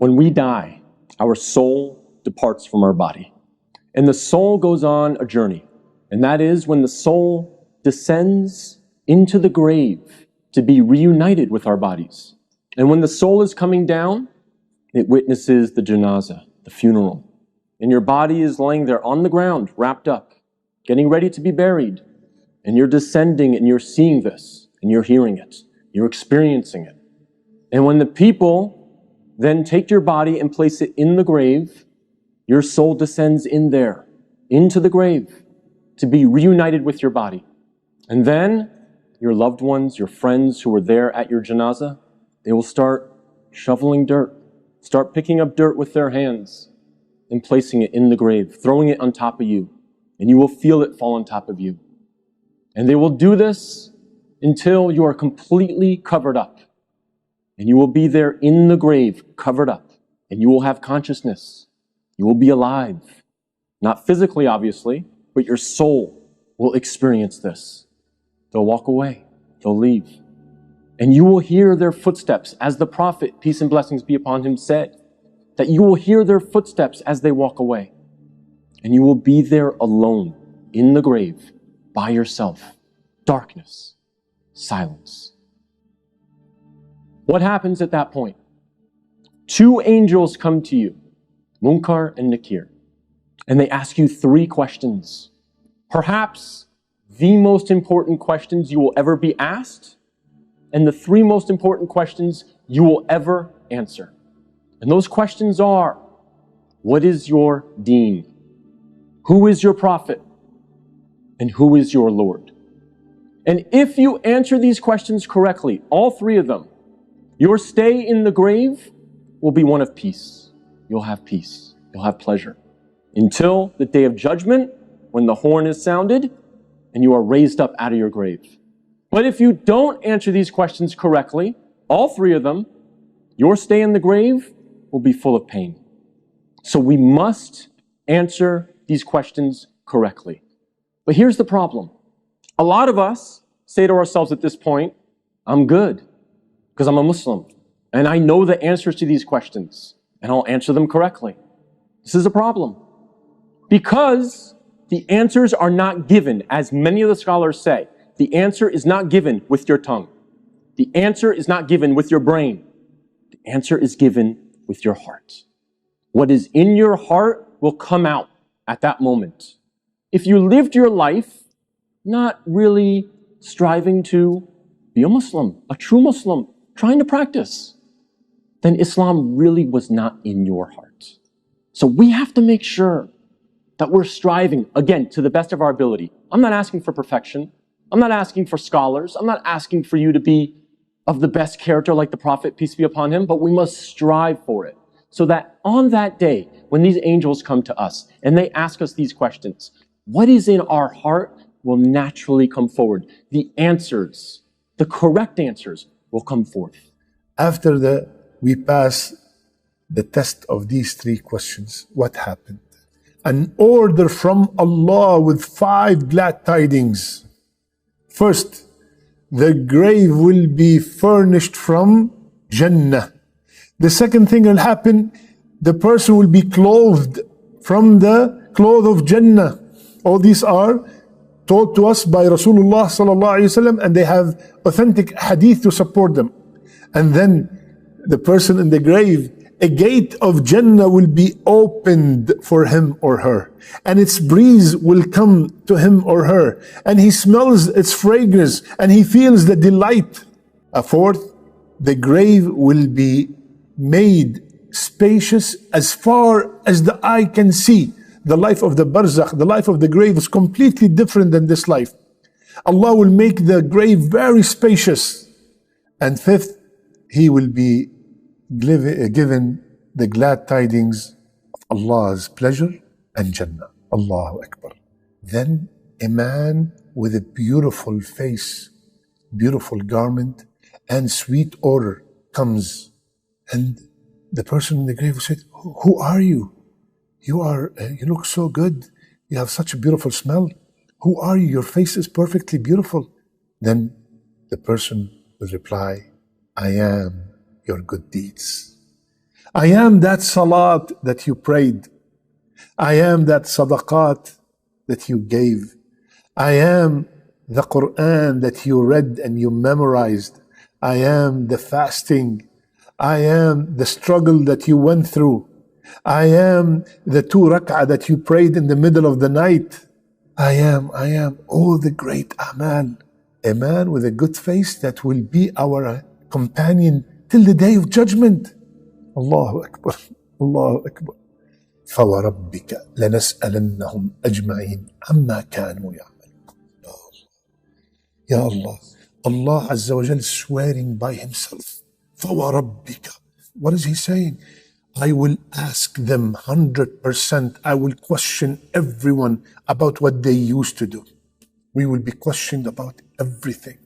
When we die, our soul departs from our body. And the soul goes on a journey. And that is when the soul descends into the grave to be reunited with our bodies. And when the soul is coming down, it witnesses the janazah, the funeral. And your body is laying there on the ground, wrapped up, getting ready to be buried. And you're descending and you're seeing this, and you're hearing it, you're experiencing it. And when the people then take your body and place it in the grave, your soul descends in there, into the grave, to be reunited with your body. And then your loved ones, your friends who were there at your janazah, they will start shoveling dirt, start picking up dirt with their hands and placing it in the grave, throwing it on top of you, and you will feel it fall on top of you. And they will do this until you are completely covered up. And you will be there in the grave, covered up, and you will have consciousness. You will be alive. Not physically, obviously, but your soul will experience this. They'll walk away. They'll leave. And you will hear their footsteps, as the Prophet, peace and blessings be upon him, said, that you will hear their footsteps as they walk away. And you will be there alone, in the grave, by yourself. Darkness. Silence. What happens at that point? Two angels come to you, Munkar and Nakir, and they ask you three questions. Perhaps the most important questions you will ever be asked, and the three most important questions you will ever answer. And those questions are, what is your deen? Who is your prophet? And who is your Lord? And if you answer these questions correctly, all three of them, your stay in the grave will be one of peace. You'll have peace. You'll have pleasure. Until the day of judgment, when the horn is sounded, and you are raised up out of your grave. But if you don't answer these questions correctly, all three of them, your stay in the grave will be full of pain. So we must answer these questions correctly. But here's the problem. A lot of us say to ourselves at this point, I'm good, because I'm a Muslim, and I know the answers to these questions, and I'll answer them correctly. This is a problem. Because the answers are not given, as many of the scholars say, the answer is not given with your tongue. The answer is not given with your brain. The answer is given with your heart. What is in your heart will come out at that moment. If you lived your life not really striving to be a Muslim, a true Muslim, trying to practice, then Islam really was not in your heart. So we have to make sure that we're striving, again, to the best of our ability. I'm not asking for perfection. I'm not asking for scholars. I'm not asking for you to be of the best character like the Prophet, peace be upon him, but we must strive for it. So that on that day, when these angels come to us and they ask us these questions, what is in our heart will naturally come forward. The answers, the correct answers, will come forth. After we pass the test of these three questions, what happened? An order from Allah with 5 glad tidings. First, the grave will be furnished from Jannah. The second thing will happen, the person will be clothed from the cloth of Jannah. All these are told to us by Rasulullah sallallahu alaihi wasallam, and they have authentic hadith to support them. And then the person in the grave, a gate of Jannah will be opened for him or her, and its breeze will come to him or her, and he smells its fragrance, and he feels the delight. A fourth, the grave will be made spacious as far as the eye can see. The life of the barzakh, the life of the grave is completely different than this life. Allah will make the grave very spacious. And fifth, he will be given the glad tidings of Allah's pleasure and Jannah. Allahu Akbar. Then a man with a beautiful face, beautiful garment, and sweet odor comes. And the person in the grave said, "Who are you? You look so good. You have such a beautiful smell. Who are you? Your face is perfectly beautiful." Then the person will reply, "I am your good deeds. I am that salat that you prayed. I am that sadaqat that you gave. I am the Quran that you read and you memorized. I am the fasting. I am the struggle that you went through. I am the 2 rak'ah that you prayed in the middle of the night. I am all the great amal. A man with a good face that will be our companion till the day of judgment. Allahu Akbar. Allahu Akbar. فَوَرَبِّكَ لَنَسْأَلَنَّهُمْ أَجْمَعِينَ عَمَّا كَانُوا يَعْمَلُونَ. Ya Allah. Allah Azza wa Jal is swearing by himself. فَوَرَبِّكَ. What is he saying? I will ask them 100%. I will question everyone about what they used to do. We will be questioned about everything.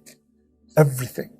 Everything.